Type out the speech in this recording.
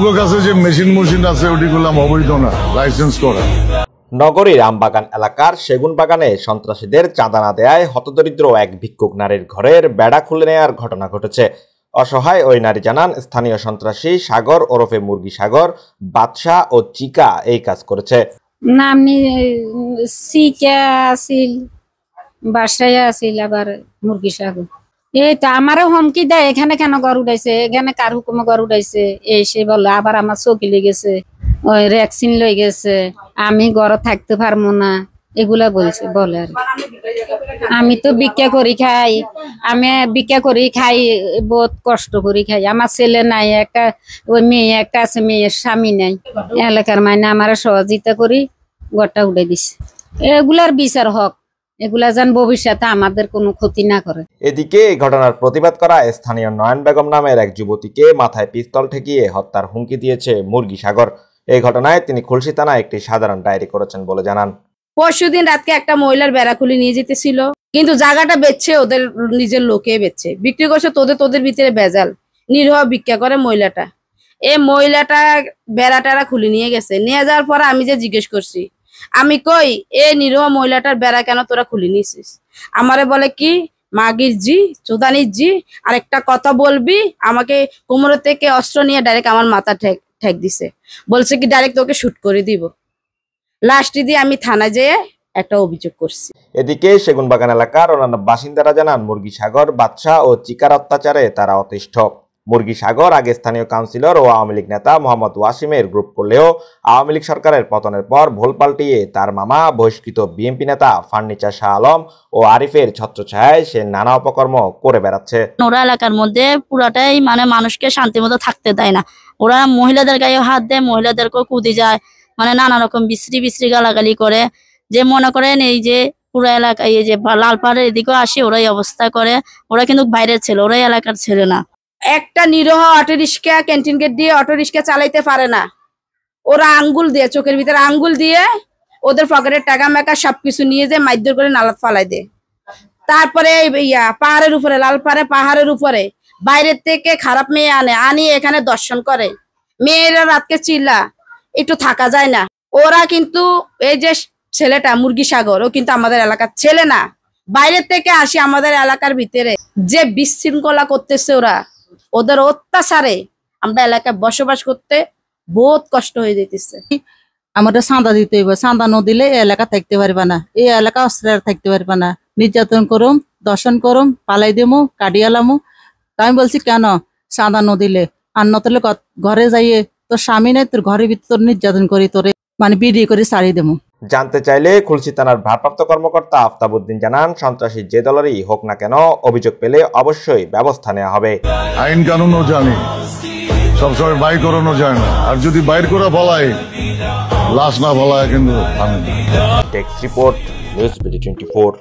ওগো কাছে যে মেশিন আছে ওটি গুলাম অবৈধ না, লাইসেন্স করা। নগরীর আমবাগান এলাকার সেগুন বাগানে সন্ত্রাসীদের চাঁদা না দেয়ায় হতদরিদ্র এক ভিক্ষুক নারীর ঘরের বেড়া খুলে নেয়ার ঘটনা ঘটেছে। অসহায় ওই নারী জানান, স্থানীয় সন্ত্রাসী সাগর ওরফে মুরগি সাগর, বাদশা ও চিকা এই কাজ করেছে। নামনি চিকা আছিল, বাসায় আছিল, আবার মুরগি সাগর। এই তো আমারও হুমকি দেয়, এখানে কেন ঘর উঠাইছে, এখানে কার হুকুমে ঘর উঠাইছে, এই সে বলে। আবার আমার চৌকি লেগেছে, ওই ভ্যাকসিন লই গেছে, আমি ঘরে থাকতে পারবো না, এগুলা বলে। আর আমি তো ভিক্ষা করি খাই, বহুত কষ্ট করি খাই। আমার ছেলে নাই, একটা ওই মেয়ে একটা আছে, মেয়ের স্বামী নাই। এলাকার মাইনে আমার সহযোগিতা করি ঘরটা উঠে দিছে। এগুলার বিচার হক, এগুলা যেন ভবিষ্যতে আমাদের কোনো ক্ষতি না করে। এদিকে এই ঘটনার প্রতিবাদ করা স্থানীয় নয়ন বেগম নামের এক যুবতীকে মাথায় পিস্তল ঠেকিয়ে হত্যার হুমকি দিয়েছে মুরগি সাগর। এই ঘটনায় তিনি খুলশী থানায় একটি সাধারণ ডায়েরি করেছেন বলে জানান। পরশুদিন রাতকে একটা মহিলার বেড়া খুলে নিয়ে যেতেছিল, কিন্তু জায়গাটা বেচছে ওদের নিজের লোকে বেচছে, বিক্রি করছে তোদের ভিতরে ভেজাল। নিরহ ভিক্ষা করে মহিলাটা, এই মহিলাটা বেড়া টেরা খুলে নিয়ে গেছে। নিয়ে যাওয়ার পরে আমি যে জিজ্ঞেস করছি, আমি কই এ নিরহ মহিলাটার বেড়া কেন তোরা খুলে নিয়েছিস? আমারে বলে কি, মাগির জি, চোদানির জি, আর একটা কথা বলবি, আমাকে কোমরের থেকে অস্ত্র নিয়ে ডাইরেক্ট আমার মাথা ঠেক দিছে, বলছে কি ডাইরেক্ট তোকে শুট করে দিব। লাস্টে দিয়ে আমি থানায় যেয়ে একটা অভিযোগ করছি। এদিকে সেগুনবাগান এলাকার অন্যান্য বাসিন্দারা জানান, মুরগি সাগর, বাদশা ও চিকার অত্যাচারে তারা অতিষ্ঠ। মুরগি সাগর আগে স্থানীয় কাউন্সিলর ও আওয়ামী লীগ নেতা মোহাম্মদ ওয়াসিমের গ্রুপ করলেও আওয়ামী লীগ সরকারের পতনের পর ভোল পাল্টিয়ে তার মামা বহিষ্কৃত বিএনপি নেতা ফার্নিচার শাহ আলম ও আরিফের ছত্রছায়ায় সে নানা অপকর্ম করে বেড়াচ্ছে। ওরা এলাকার মধ্যে পুরাটাই মানুষকে শান্তি মতো থাকতে দেয় না। ওরা মহিলাদের গায়ে হাত দেয়, মহিলাদেরকেও কুদি যায়, নানা রকম বিশ্রী গালাগালি করে। যে মনে করেন এই যে পুরো এলাকায় এই যে লালপাড়ের এদিকেও আসে, ওরাই অবস্থা করে। ওরা কিন্তু বাইরের ছেলে, ওরাই এলাকার ছেলে না। একটা নিরহ অটো রিক্সা, ক্যান্টিন গেট দিয়ে অটো রিক্সা চালাইতে পারে না। ওরা আঙ্গুল দিয়ে, চোখের ভিতরে আঙ্গুল দিয়ে ওদের পকেটের টাকা মেকা সবকিছু নিয়ে যে মাইদর করে নালাত ফালাই দেয়। তারপরে পাহাড়ের উপরে, লালপাড়ে পাহাড়ের উপরে বাইরের থেকে খারাপ মেয়ে আনি এখানে দর্শন করে। মেয়েরা রাতকে চিল্লা, একটু থাকা যায় না। ওরা কিন্তু এই যে ছেলেটা মুরগি সাগর, ও কিন্তু আমাদের এলাকার ছেলে না, বাইরের থেকে আসি আমাদের এলাকার ভিতরে যে বিশৃঙ্খলা করতেছে। ওদের অত্যাচারে আমরা এলাকায় বসবাস করতে বহুত কষ্ট হয়ে যেতেছে। আমাদের চাঁদা দিতে হইব, চাঁদা ন দিলে এই এলাকা থাকতে পারবা না, এই এলাকা অস্ত্রের থাকতে পারবা না। নির্যাতন করুম, দর্শন করুম, পালাই দিমু, কাটিয়ালামু। আমি বলছি কেন চাঁদা ন দিলে, আর নতলে ঘরে যাইয়ে তোর স্বামী নেই, তোর ঘরের ভিতরে তোর নির্যাতন করি, তোরে বিড়ি করে ছাড়ি দেবো। জানতে চাইলে খুলশী থানার ভারপ্রাপ্ত কর্মকর্তা আফতাবউদ্দিন জানান, সন্ত্রাসী যে দলেরই হোক না কেন, অভিযোগ পেলে অবশ্যই ব্যবস্থা নেওয়া হবে। আইন কানুনও জানি, সবসময় বাইর করানো যায় না, আর যদি বাইর করা ফলায়, লাশ না ফলায় কিন্তু। Text report, news BD 24।